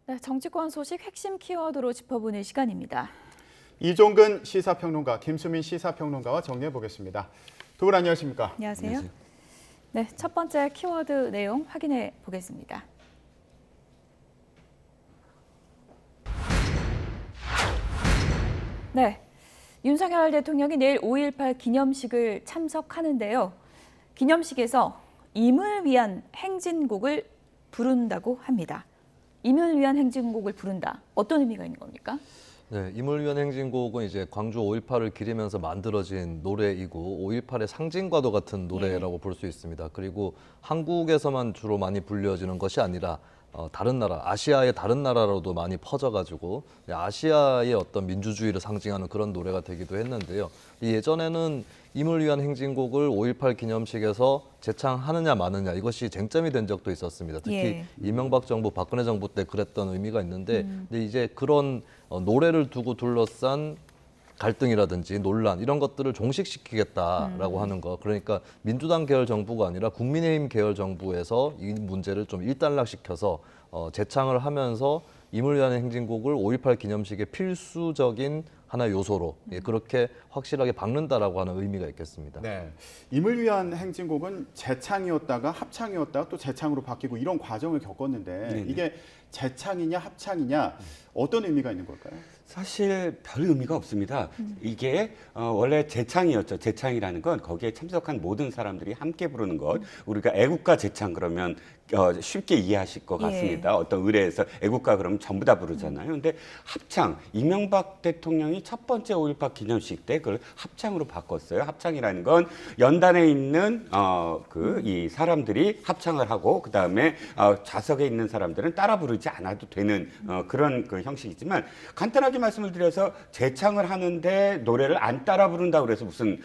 네, 정치권 소식 핵심 키워드로 짚어보는 시간입니다. 이종근 시사평론가, 김수민 시사평론가와 정리해 보겠습니다. 두 분 안녕하십니까? 안녕하세요. 안녕하세요. 네, 첫 번째 키워드 내용 확인해 보겠습니다. 네, 윤석열 대통령이 내일 5.18 기념식을 참석하는데요. 기념식에서 임을 위한 행진곡을 부른다고 합니다. 임을 위한 행진곡을 부른다. 어떤 의미가 있는 겁니까? 네, 임을 위한 행진곡은 이제 광주 5.18을 기리면서 만들어진 노래이고 5.18의 상징과도 같은 노래라고 볼 수 있습니다. 그리고 한국에서만 주로 많이 불려지는 것이 아니라 다른 나라, 아시아의 다른 나라로도 많이 퍼져가지고 아시아의 어떤 민주주의를 상징하는 그런 노래가 되기도 했는데요. 예전에는 임을 위한 행진곡을 5.18 기념식에서 재창하느냐 마느냐 이것이 쟁점이 된 적도 있었습니다. 특히 이명박 정부, 박근혜 정부 때 그랬던 의미가 있는데 근데 이제 그런 노래를 두고 둘러싼 갈등이라든지 논란 이런 것들을 종식시키겠다라고 하는 거. 그러니까 민주당 계열 정부가 아니라 국민의힘 계열 정부에서 이 문제를 좀 일단락시켜서 재창을 하면서 임을 위한 행진곡을 5.18 기념식의 필수적인 하나의 요소로 그렇게 확실하게 박는다라고 하는 의미가 있겠습니다. 네, 임을 위한 행진곡은 재창이었다가 합창이었다가 또 재창으로 바뀌고 이런 과정을 겪었는데 네네. 이게 재창이냐 합창이냐 어떤 의미가 있는 걸까요? 사실 별 의미가 없습니다. 이게 원래 재창이었죠. 재창이라는 건 거기에 참석한 모든 사람들이 함께 부르는 것. 우리가 애국가 재창 그러면 쉽게 이해하실 것 같습니다. 어떤 의례에서 애국가 그러면 전부 다 부르잖아요. 근데 합창, 이명박 대통령이 첫 번째 5.18 기념식 때 그걸 합창으로 바꿨어요. 합창이라는 건 연단에 있는 이 사람들이 합창을 하고 그 다음에 좌석에 있는 사람들은 따라 부르지 않아도 되는 그런 그 형식이지만 간단하게 말씀을 드려서 재창을 하는데 노래를 안 따라 부른다고 그래서 무슨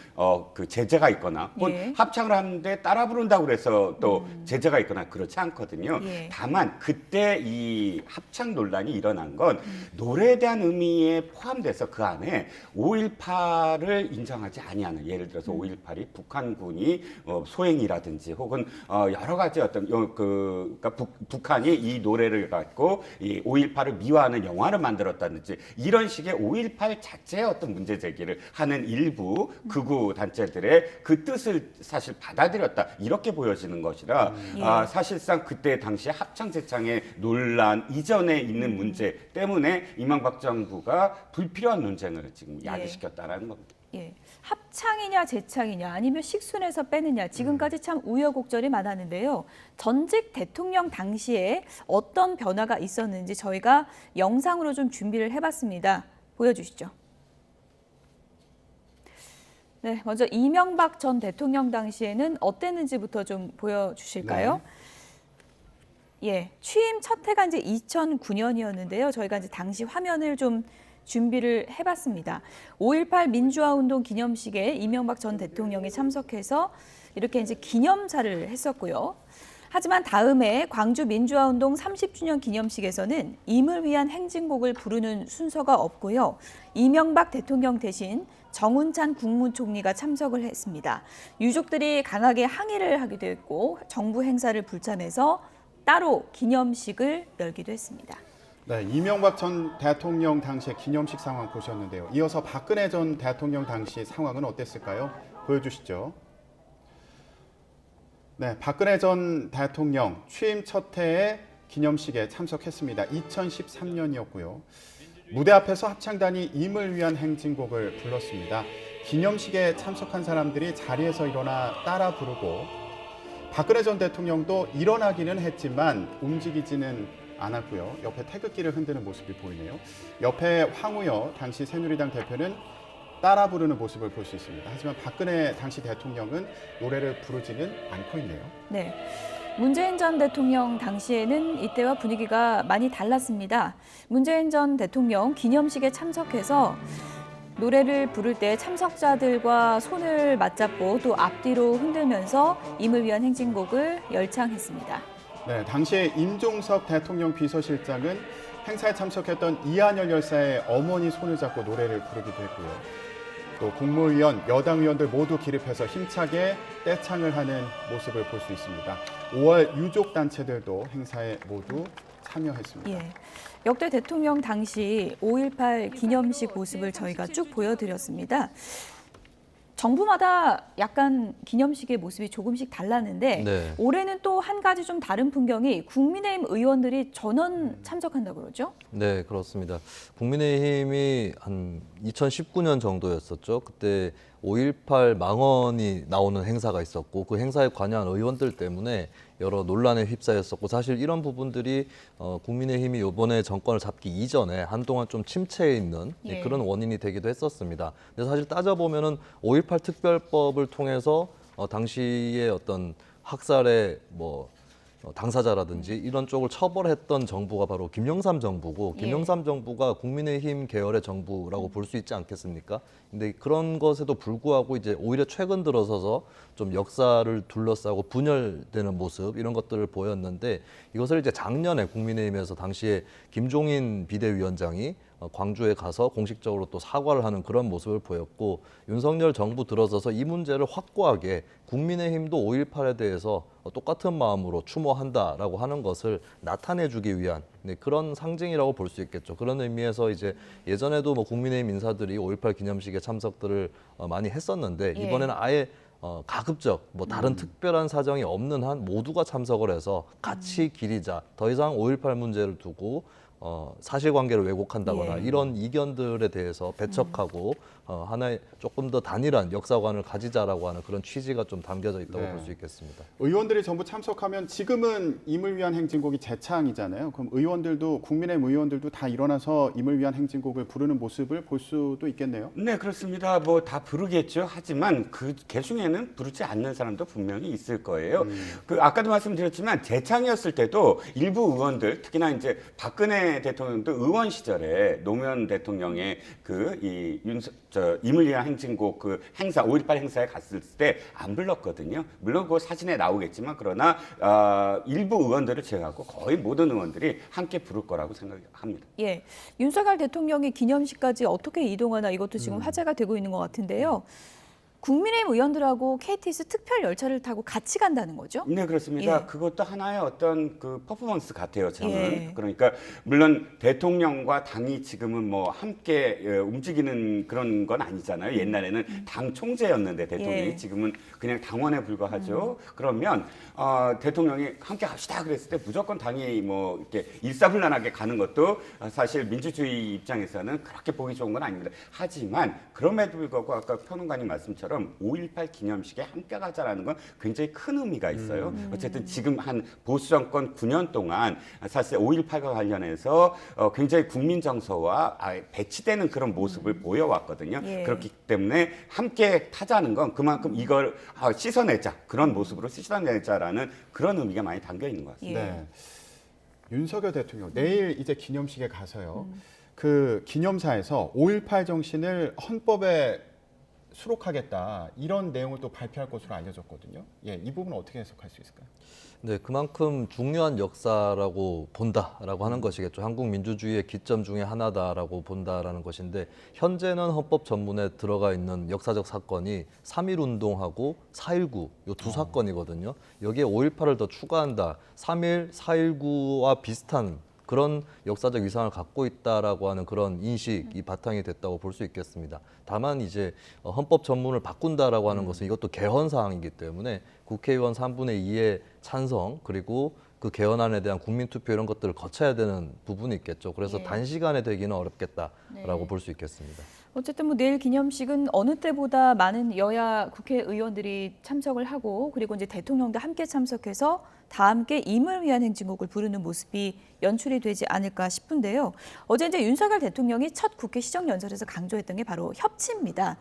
그 제재가 있거나 혹은 합창을 하는데 따라 부른다고 그래서 또 제재가 있거나 그렇지 않거든요. 다만 그때 이 합창 논란이 일어난 건 노래에 대한 의미에 포함돼서 그 안에 5.18을 인정하지 아니하는 예를 들어서 5.18이 북한군이 소행이라든지 혹은 여러 가지 어떤 그러니까 북한이 이 노래를 갖고 이 5.18을 미화하는 영화를 만들었다든지 이런 식의 5.18 자체의 어떤 문제 제기를 하는 일부 극우 단체들의 그 뜻을 사실 받아들였다 이렇게 보여지는 것이라 사실상 그때 당시 합창 재창의 논란 이전에 있는 문제 때문에 이명박 정부가 불필요한 논쟁을 지금 야기시켰다라는 겁니다. 예, 합창이냐 재창이냐 아니면 식순에서 빼느냐 지금까지 참 우여곡절이 많았는데요. 전직 대통령 당시에 어떤 변화가 있었는지 저희가 영상으로 좀 준비를 해봤습니다. 보여주시죠. 네, 먼저 이명박 전 대통령 당시에는 어땠는지부터 좀 보여주실까요? 예, 취임 첫 해가 이제 2009년이었는데요. 저희가 이제 당시 화면을 좀 준비를 해봤습니다. 5.18 민주화운동 기념식에 이명박 전 대통령이 참석해서 이렇게 이제 기념사를 했었고요. 하지만 다음해 광주 민주화운동 30주년 기념식에서는 임을 위한 행진곡을 부르는 순서가 없고요. 이명박 대통령 대신 정운찬 국무총리가 참석을 했습니다. 유족들이 강하게 항의를 하기도 했고 정부 행사를 불참해서 따로 기념식을 열기도 했습니다. 네, 이명박 전 대통령 당시의 기념식 상황 보셨는데요. 이어서 박근혜 전 대통령 당시 상황은 어땠을까요? 보여주시죠. 네, 박근혜 전 대통령 취임 첫 해에 기념식에 참석했습니다. 2013년이었고요. 무대 앞에서 합창단이 임을 위한 행진곡을 불렀습니다. 기념식에 참석한 사람들이 자리에서 일어나 따라 부르고 박근혜 전 대통령도 일어나기는 했지만 움직이지는 않았고요. 옆에 태극기를 흔드는 모습이 보이네요. 옆에 황우여 당시 새누리당 대표는 따라 부르는 모습을 볼 수 있습니다. 하지만 박근혜 당시 대통령은 노래를 부르지는 않고 있네요. 네, 문재인 전 대통령 당시에는 이때와 분위기가 많이 달랐습니다. 문재인 전 대통령 기념식에 참석해서 노래를 부를 때 참석자들과 손을 맞잡고 또 앞뒤로 흔들면서 임을 위한 행진곡을 열창했습니다. 네, 당시에 임종석 대통령 비서실장은 행사에 참석했던 이한열 열사의 어머니 손을 잡고 노래를 부르기도 했고요. 또 국무위원, 여당 의원들 모두 기립해서 힘차게 떼창을 하는 모습을 볼 수 있습니다. 5월 유족 단체들도 행사에 모두 참여했습니다. 예. 역대 대통령 당시 5.18 기념식 모습을 저희가 쭉 보여드렸습니다. 정부마다 약간 기념식의 모습이 조금씩 달랐는데 네. 올해는 또 한 가지 좀 다른 풍경이 국민의힘 의원들이 전원 참석한다고 그러죠? 네, 그렇습니다. 국민의힘이 한 2019년 정도였었죠. 그때 5.18 망언이 나오는 행사가 있었고 그 행사에 관여한 의원들 때문에 여러 논란에 휩싸였었고 사실 이런 부분들이 국민의힘이 이번에 정권을 잡기 이전에 한동안 좀 침체해 있는 예. 그런 원인이 되기도 했었습니다. 근데 사실 따져보면은 5.18 특별법을 통해서 당시에 어떤 학살의 당사자라든지 이런 쪽을 처벌했던 정부가 바로 김영삼 정부고 예. 김영삼 정부가 국민의힘 계열의 정부라고 볼 수 있지 않겠습니까? 근데 그런 것에도 불구하고 이제 오히려 최근 들어서서 좀 역사를 둘러싸고 분열되는 모습 이런 것들을 보였는데 이것을 이제 작년에 국민의힘에서 당시에 김종인 비대위원장이 광주에 가서 공식적으로 또 사과를 하는 그런 모습을 보였고 윤석열 정부 들어서서 이 문제를 확고하게 국민의힘도 5.18에 대해서 똑같은 마음으로 추모한다라고 하는 것을 나타내주기 위한 그런 상징이라고 볼 수 있겠죠. 그런 의미에서 이제 예전에도 국민의힘 인사들이 5.18 기념식에 참석들을 많이 했었는데 예. 이번에는 아예 가급적 다른 특별한 사정이 없는 한 모두가 참석을 해서 같이 기리자. 더 이상 5.18 문제를 두고 사실관계를 왜곡한다거나 예. 이런 이견들에 대해서 배척하고 하나의 조금 더 단일한 역사관을 가지자라고 하는 그런 취지가 좀 담겨져 있다고 네. 볼 수 있겠습니다. 의원들이 전부 참석하면 지금은 임을 위한 행진곡이 재창이잖아요. 그럼 의원들도 국민의힘 의원들도 다 일어나서 임을 위한 행진곡을 부르는 모습을 볼 수도 있겠네요. 네, 그렇습니다. 다 부르겠죠. 하지만 그 중에는 부르지 않는 사람도 분명히 있을 거예요. 아까도 말씀드렸지만 재창이었을 때도 일부 의원들, 특히나 이제 박근혜 대통령도 의원 시절에 노무현 대통령의 임을 위한 행진곡 행사 5.18 행사에 갔을 때 안 불렀거든요. 물론 그 사진에 나오겠지만 그러나 일부 의원들을 제외하고 거의 모든 의원들이 함께 부를 거라고 생각합니다. 예, 윤석열 대통령이 기념식까지 어떻게 이동하나 이것도 지금 화제가 되고 있는 것 같은데요. 국민의힘 의원들하고 KTX 특별 열차를 타고 같이 간다는 거죠? 네, 그렇습니다. 예. 그것도 하나의 어떤 퍼포먼스 같아요, 저는. 예. 그러니까 물론 대통령과 당이 지금은 함께 움직이는 그런 건 아니잖아요. 옛날에는 당 총재였는데 대통령이 예. 지금은 그냥 당원에 불과하죠. 그러면 대통령이 함께 합시다 그랬을 때 무조건 당이 이렇게 일사불란하게 가는 것도 사실 민주주의 입장에서는 그렇게 보기 좋은 건 아닙니다. 하지만 그럼에도 불구하고 아까 평론가님 말씀처럼 5.18 기념식에 함께 가자라는 건 굉장히 큰 의미가 있어요. 어쨌든 지금 한 보수 정권 9년 동안 사실 5.18과 관련해서 굉장히 국민 정서와 배치되는 그런 모습을 보여왔거든요. 예. 그렇기 때문에 함께 타자는 건 그만큼 이걸 씻어내자, 그런 모습으로 씻어내자라는 그런 의미가 많이 담겨 있는 것 같습니다. 예. 네. 윤석열 대통령 내일 이제 기념식에 가서요. 그 기념사에서 5.18 정신을 헌법에 수록하겠다 이런 내용을 또 발표할 것으로 알려졌거든요. 예, 이 부분은 어떻게 해석할 수 있을까요? 네, 그만큼 중요한 역사라고 본다라고 하는 것이겠죠. 한국 민주주의의 기점 중에 하나다라고 본다라는 것인데 현재는 헌법 전문에 들어가 있는 역사적 사건이 3.1 운동하고 4.19 이 두 사건이거든요. 여기에 5.18을 더 추가한다. 3.1, 4.19와 비슷한 그런 역사적 위상을 갖고 있다라고 하는 그런 인식이 바탕이 됐다고 볼 수 있겠습니다. 다만 이제 헌법 전문을 바꾼다라고 하는 것은 이것도 개헌 사항이기 때문에 국회의원 3분의 2의 찬성 그리고 그 개헌안에 대한 국민투표 이런 것들을 거쳐야 되는 부분이 있겠죠. 그래서 예. 단시간에 되기는 어렵겠다라고 네. 볼 수 있겠습니다. 어쨌든 내일 기념식은 어느 때보다 많은 여야 국회의원들이 참석을 하고 그리고 이제 대통령도 함께 참석해서 다 함께 임을 위한 행진곡을 부르는 모습이 연출이 되지 않을까 싶은데요. 어제 이제 윤석열 대통령이 첫 국회 시정연설에서 강조했던 게 바로 협치입니다.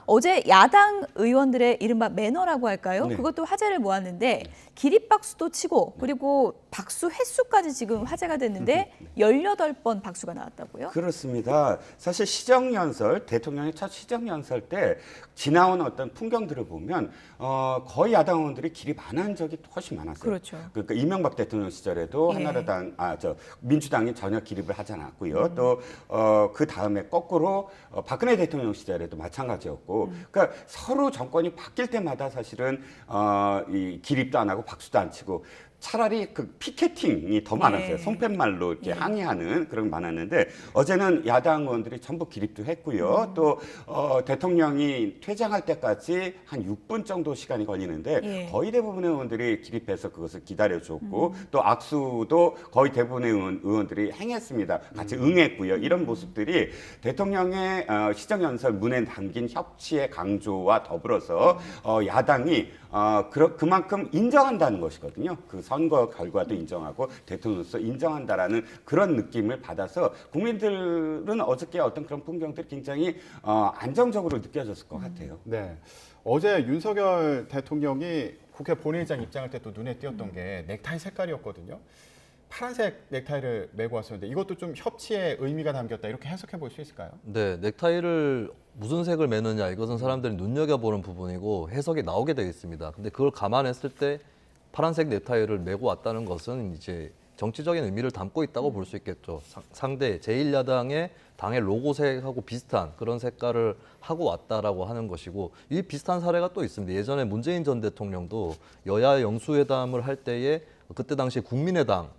어제 야당 의원들의 이른바 매너라고 할까요? 네. 그것도 화제를 모았는데 기립박수도 치고 그리고 박수 횟수까지 지금 화제가 됐는데 18번 박수가 나왔다고요? 그렇습니다. 사실 시정연설, 대통령의 첫 시정연설 때 지나온 어떤 풍경들을 보면 거의 야당 의원들이 기립 안 한 적이 훨씬 많았어요. 그렇죠. 그러니까 이명박 대통령 시절에도 예. 한나라당, 민주당이 전혀 기립을 하지 않았고요. 또 그 다음에 거꾸로 박근혜 대통령 시절에도 마찬가지였고, 그러니까 서로 정권이 바뀔 때마다 사실은 이 기립도 안 하고 박수도 안 치고 차라리 그 피켓팅이 더 많았어요. 예. 손팻말로 이렇게 예. 항의하는 그런 게 많았는데 어제는 야당 의원들이 전부 기립도 했고요. 또 대통령이 퇴장할 때까지 한 6분 정도 시간이 걸리는데 예. 거의 대부분의 의원들이 기립해서 그것을 기다려줬고 또 악수도 거의 대부분의 의원들이 행했습니다. 같이 응했고요. 이런 모습들이 대통령의 시정연설 문에 담긴 협치의 강조와 더불어서 야당이 그만큼 인정한다는 것이거든요. 그 선거 결과도 인정하고 대통령으로서 인정한다라는 그런 느낌을 받아서 국민들은 어저께 어떤 그런 풍경들이 굉장히 안정적으로 느껴졌을 것 같아요. 네. 어제 윤석열 대통령이 국회 본회의장 입장할 때 또 눈에 띄었던 게 넥타이 색깔이었거든요. 파란색 넥타이를 메고 왔었는데 이것도 좀 협치의 의미가 담겼다 이렇게 해석해 볼 수 있을까요? 네, 넥타이를 무슨 색을 매느냐 이것은 사람들이 눈여겨보는 부분이고 해석이 나오게 되어 있습니다. 근데 그걸 감안했을 때 파란색 넥타이를 메고 왔다는 것은 이제 정치적인 의미를 담고 있다고 볼 수 있겠죠. 상대 제1야당의 당의 로고색하고 비슷한 그런 색깔을 하고 왔다라고 하는 것이고 이 비슷한 사례가 또 있습니다. 예전에 문재인 전 대통령도 여야 영수회담을 할 때에 그때 당시 국민의당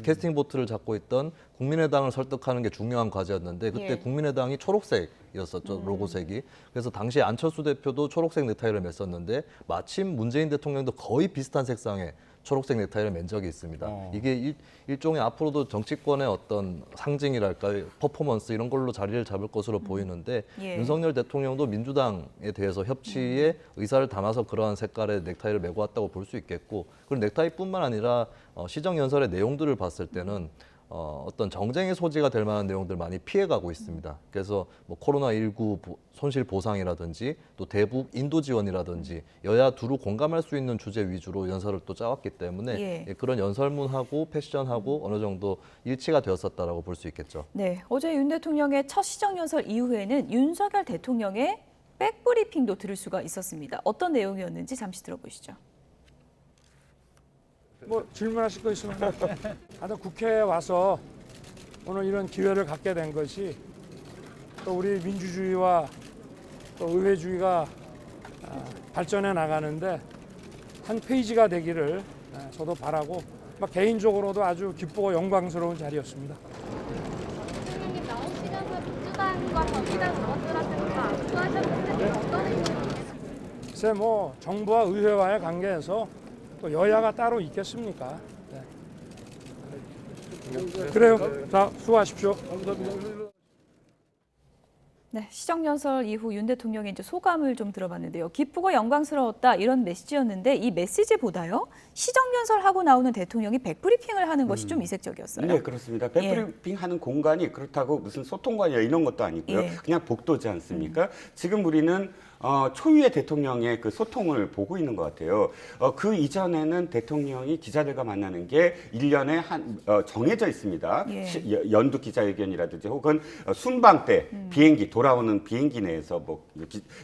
캐스팅 보트를 잡고 있던 국민의당을 설득하는 게 중요한 과제였는데 그때 예. 국민의당이 초록색이었었죠. 로고색이. 그래서 당시 안철수 대표도 초록색 넥타이를 맸었는데 마침 문재인 대통령도 거의 비슷한 색상의 초록색 넥타이를 맨 적이 있습니다. 이게 일종의 앞으로도 정치권의 어떤 상징이랄까 퍼포먼스 이런 걸로 자리를 잡을 것으로 보이는데 예. 윤석열 대통령도 민주당에 대해서 협치의 의사를 담아서 그러한 색깔의 넥타이를 메고 왔다고 볼 수 있겠고 그리고 넥타이뿐만 아니라 시정연설의 내용들을 봤을 때는 어떤 정쟁의 소지가 될 만한 내용들 많이 피해가고 있습니다. 그래서 뭐 코로나19 손실 보상이라든지 또 대북 인도 지원이라든지 여야 두루 공감할 수 있는 주제 위주로 연설을 또 짜왔기 때문에 예. 그런 연설문하고 패션하고 어느 정도 일치가 되었었다라고 볼 수 있겠죠. 네, 어제 윤 대통령의 첫 시정연설 이후에는 윤석열 대통령의 백브리핑도 들을 수가 있었습니다. 어떤 내용이었는지 잠시 들어보시죠. 뭐 질문하실 거 있으면 하여튼 국회에 와서 오늘 이런 기회를 갖게 된 것이 또 우리 민주주의와 또 의회주의가 발전해 나가는데 한 페이지가 되기를 저도 바라고 개인적으로도 아주 기쁘고 영광스러운 자리였습니다. 대통령님 나오시면서 민주당과 정의당 의원들한테 다 압수하셨는데 어떤 의미인지. 글쎄 뭐 정부와 의회와의 관계에서 또 여야가 따로 있겠습니까? 네. 그래요. 자, 수고하십시오. 네, 시정연설 이후 윤 대통령의 이제 소감을 좀 들어봤는데요. 기쁘고 영광스러웠다 이런 메시지였는데 이 메시지보다요. 시정연설하고 나오는 대통령이 백브리핑을 하는 것이 좀 이색적이었어요. 네, 그렇습니다. 백브리핑 하는 공간이 그렇다고 무슨 소통관이나 이런 것도 아니고요. 예. 그냥 복도지 않습니까? 지금 우리는 초유의 대통령의 그 소통을 보고 있는 것 같아요. 그 이전에는 대통령이 기자들과 만나는 게 1년에 정해져 있습니다. 예. 연두 기자회견이라든지 혹은 순방 때 비행기, 돌아오는 비행기 내에서 뭐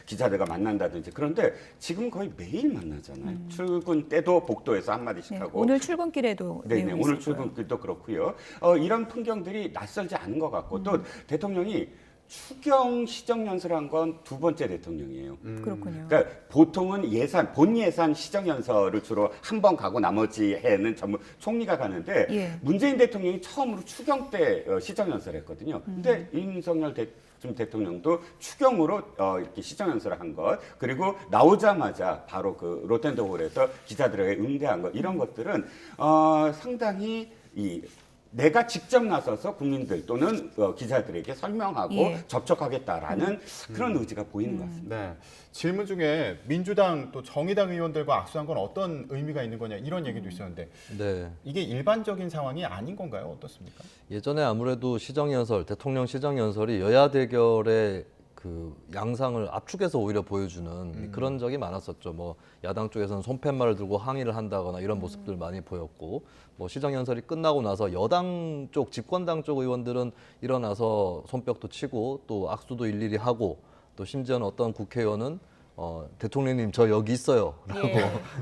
기자들과 만난다든지 그런데 지금 거의 매일 만나잖아요. 출근 때도 복도에서 한마디씩 네, 하고. 오늘 출근길에도 네네, 내용이 오늘 있었고요. 출근길도 그렇고요. 이런 풍경들이 낯설지 않은 것 같고 또 대통령이 추경 시정연설한 건 두 번째 대통령이에요. 그렇군요. 그러니까 보통은 본 예산 시정연설을 주로 한 번 가고 나머지 해는 전부 총리가 가는데 예. 문재인 대통령이 처음으로 추경 때 시정연설했거든요. 근데 윤석열 대통령도 추경으로 이렇게 시정연설을 한 것, 그리고 나오자마자 바로 그 롯데홀에서 기자들에게 응대한 것, 이런 것들은 상당히 내가 직접 나서서 국민들 또는 기자들에게 설명하고 예. 접촉하겠다라는 그런 의지가 보이는 것 같습니다. 네. 질문 중에 민주당 또 정의당 의원들과 악수한 건 어떤 의미가 있는 거냐 이런 얘기도 있었는데 네. 이게 일반적인 상황이 아닌 건가요? 어떻습니까? 예전에 아무래도 시정연설, 대통령 시정연설이 여야 대결의 그 양상을 압축해서 오히려 보여주는 그런 적이 많았었죠. 뭐 야당 쪽에서는 손팻말을 들고 항의를 한다거나 이런 모습들 많이 보였고, 뭐 시정연설이 끝나고 나서 여당 쪽, 집권당 쪽 의원들은 일어나서 손뼉도 치고 또 악수도 일일이 하고 또 심지어는 어떤 국회의원은 대통령님 저 여기 있어요 라고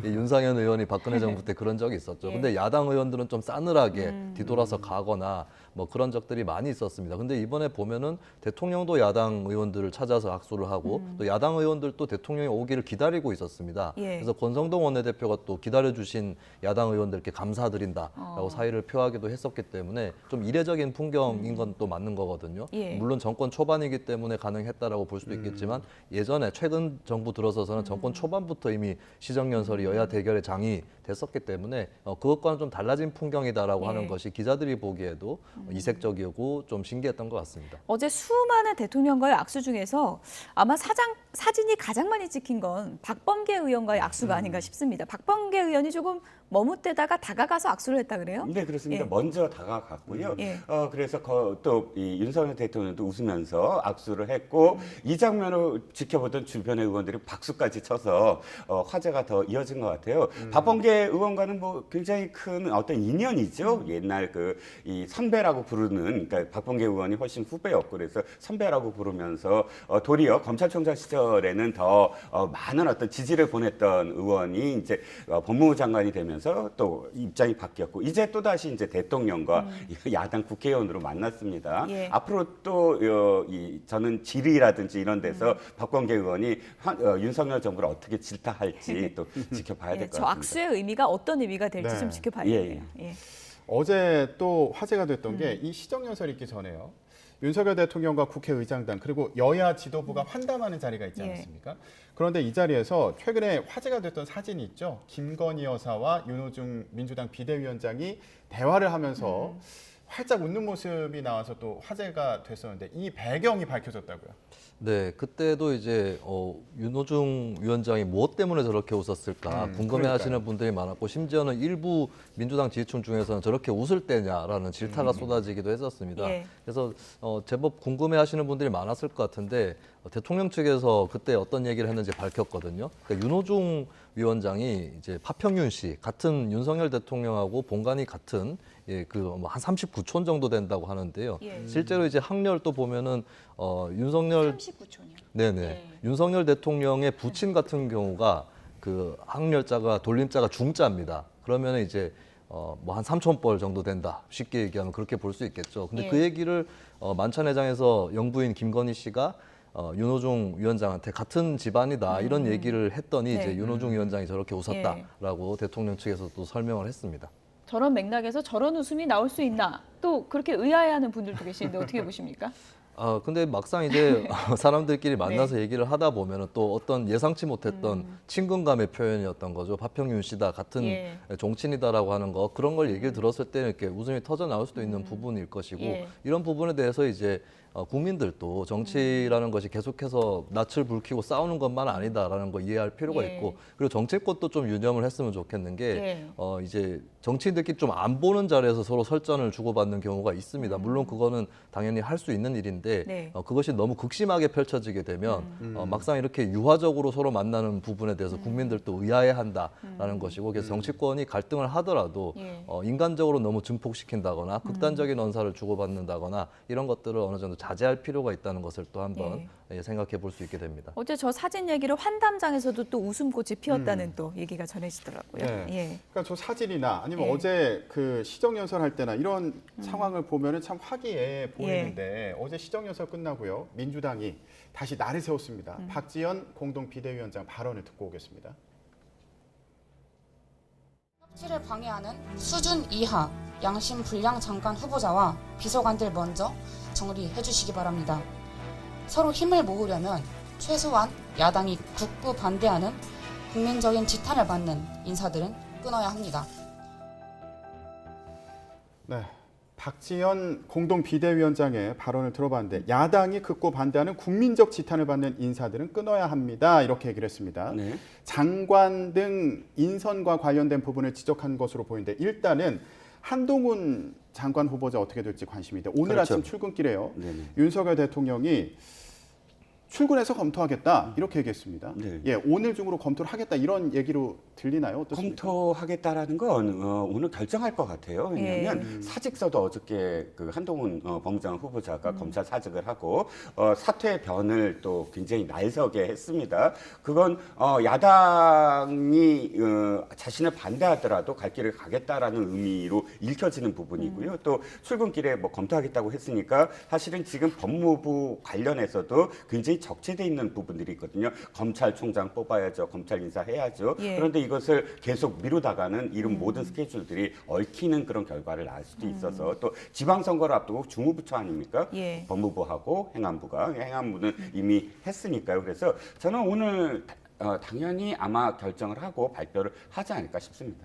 윤상현 의원이 박근혜 정부 때 그런 적이 있었죠. 예. 근데 야당 의원들은 좀 싸늘하게 뒤돌아서 가거나 뭐 그런 적들이 많이 있었습니다. 근데 이번에 보면은 대통령도 야당 의원들을 찾아서 악수를 하고 또 야당 의원들도 대통령이 오기를 기다리고 있었습니다. 예. 그래서 권성동 원내대표가 또 기다려주신 야당 의원들께 감사드린다라고 사의를 표하기도 했었기 때문에 좀 이례적인 풍경인 건 또 맞는 거거든요. 예. 물론 정권 초반이기 때문에 가능했다라고 볼 수도 있겠지만 예전에 최근 정부 들어서서는 정권 초반부터 이미 시정연설이 여야 대결의 장이 됐었기 때문에 그것과는 좀 달라진 풍경이다라고 예. 하는 것이 기자들이 보기에도 이색적이고 좀 신기했던 것 같습니다. 어제 수많은 대통령과의 악수 중에서 아마 사진이 가장 많이 찍힌 건 박범계 의원과의 악수가 아닌가 싶습니다. 박범계 의원이 조금 머뭇대다가 다가가서 악수를 했다 그래요? 네, 그렇습니다. 예. 먼저 다가갔고요. 예. 그래서 또 이 윤석열 대통령도 웃으면서 악수를 했고 이 장면을 지켜보던 주변의 의원들이 박수까지 쳐서 화제가 더 이어진 것 같아요. 박범계 의원과는 뭐 굉장히 큰 어떤 인연이죠. 옛날 이 선배라고 부르는, 그러니까 박범계 의원이 훨씬 후배였고 그래서 선배라고 부르면서 도리어 검찰총장 시절에는 더 많은 어떤 지지를 보냈던 의원이 이제 법무부 장관이 되면서 또 입장이 바뀌었고 이제 또 다시 이제 대통령과 야당 국회의원으로 만났습니다. 예. 앞으로 또 저는 질의라든지 이런 데서 박범계 의원이 윤석열 정부를 어떻게 질타할지 또 지켜봐야 될 것 저 같습니다. 악수의 의미가 어떤 의미가 될지 네. 좀 지켜봐야겠네요. 예. 어제 또 화제가 됐던 게 이 시정연설 있기 전에요. 윤석열 대통령과 국회의장단 그리고 여야 지도부가 환담하는 자리가 있지 예. 않습니까? 그런데 이 자리에서 최근에 화제가 됐던 사진이 있죠. 김건희 여사와 윤호중 민주당 비대위원장이 대화를 하면서 활짝 웃는 모습이 나와서 또 화제가 됐었는데 이 배경이 밝혀졌다고요. 네, 그때도 이제 윤호중 위원장이 무엇 때문에 저렇게 웃었을까 궁금해하시는 그러니까요. 분들이 많았고 심지어는 일부 민주당 지지층 중에서는 저렇게 웃을 때냐라는 질타가 쏟아지기도 했었습니다. 예. 그래서 제법 궁금해하시는 분들이 많았을 것 같은데 대통령 측에서 그때 어떤 얘기를 했는지 밝혔거든요. 그러니까 윤호중 위원장이 이제 파평윤 씨 같은 윤석열 대통령하고 본관이 같은 한 39촌 정도 된다고 하는데요. 예. 실제로 이제 학렬도 보면은 윤석열 39초냐. 네네. 네. 윤석열 대통령의 부친 같은 경우가 그 학렬자가 돌림자가 중자입니다. 그러면 이제 뭐 한 3촌벌 정도 된다. 쉽게 얘기하면 그렇게 볼 수 있겠죠. 근데 예. 그 얘기를 만찬회장에서 영부인 김건희 씨가 윤호중 위원장한테 같은 집안이다 이런 얘기를 했더니 네. 이제 윤호중 위원장이 저렇게 웃었다라고 대통령 측에서 또 설명을 했습니다. 저런 맥락에서 저런 웃음이 나올 수 있나? 또 그렇게 의아해하는 분들도 계시는데 어떻게 보십니까? 근데 막상 이제 사람들끼리 만나서 얘기를 하다 보면은 또 어떤 예상치 못했던 친근감의 표현이었던 거죠. 파평윤 씨다 같은 예. 종친이다라고 하는 거 그런 걸 얘기를 들었을 때는 이렇게 웃음이 터져 나올 수도 있는 부분일 것이고 예. 이런 부분에 대해서 이제 국민들도 정치라는 것이 계속해서 낯을 붉히고 싸우는 것만 아니다라는 거 이해할 필요가 예. 있고 그리고 정치권도 좀 유념을 했으면 좋겠는 게 예. 이제 정치인들끼리 좀 안 보는 자리에서 서로 설전을 주고받는 경우가 있습니다. 물론 그거는 당연히 할 수 있는 일인데 네. 그것이 너무 극심하게 펼쳐지게 되면 막상 이렇게 유화적으로 서로 만나는 부분에 대해서 국민들도 의아해한다라는 것이고 그래서 정치권이 갈등을 하더라도 예. 인간적으로 너무 증폭시킨다거나 극단적인 언사를 주고받는다거나 이런 것들을 어느 정도 자제할 필요가 있다는 것을 또 한번 생각해 볼 수 있게 됩니다. 어제 저 사진 얘기를 환담장에서도 또 웃음꽃이 피었다는 또 얘기가 전해지더라고요. 네. 예. 그러니까 저 사진이나 아니면 예. 어제 그 시정연설 할 때나 이런 상황을 보면은 참 화기애애 보이는데 어제 시정연설 끝나고요. 민주당이 다시 날을 세웠습니다. 박지원 공동 비대위원장 발언을 듣고 오겠습니다. 협치를 방해하는 수준 이하 양심 불량 장관 후보자와 비서관들 먼저 정리해 주시기 바랍니다. 서로 힘을 모으려면 최소한 야당이 극구 반대하는 국민적인 지탄을 받는 인사들은 끊어야 합니다. 네. 박지원 공동 비대위원장의 발언을 들어봤는데 야당이 극구 반대하는 국민적 지탄을 받는 인사들은 끊어야 합니다. 이렇게 얘기를 했습니다. 네. 장관 등 인선과 관련된 부분을 지적한 것으로 보이는데 일단은 한동훈 장관 후보자 어떻게 될지 관심이 돼. 오늘 그렇죠. 아침 출근길에요. 네네. 윤석열 대통령이 출근해서 검토하겠다 이렇게 얘기했습니다. 네. 예, 오늘 중으로 검토를 하겠다 이런 얘기로 들리나요? 어떻습니까? 검토하겠다라는 건 오늘 결정할 것 같아요. 왜냐하면 사직서도 어저께 그 한동훈 법무장 후보자가 검찰 사직을 하고 사퇴 변을 또 굉장히 날서게 했습니다. 그건 야당이 자신을 반대하더라도 갈 길을 가겠다라는 의미로 읽혀지는 부분이고요. 또 출근길에 뭐 검토하겠다고 했으니까 사실은 지금 법무부 관련해서도 굉장히 적체돼 있는 부분들이 있거든요. 검찰총장 뽑아야죠. 검찰 인사해야죠. 예. 그런데 이것을 계속 미루다가는 이런 모든 스케줄들이 얽히는 그런 결과를 낳을 수도 있어서 또 지방선거를 앞두고 중후부처 아닙니까? 예. 법무부하고 행안부는 이미 했으니까요. 그래서 저는 오늘 당연히 아마 결정을 하고 발표를 하지 않을까 싶습니다.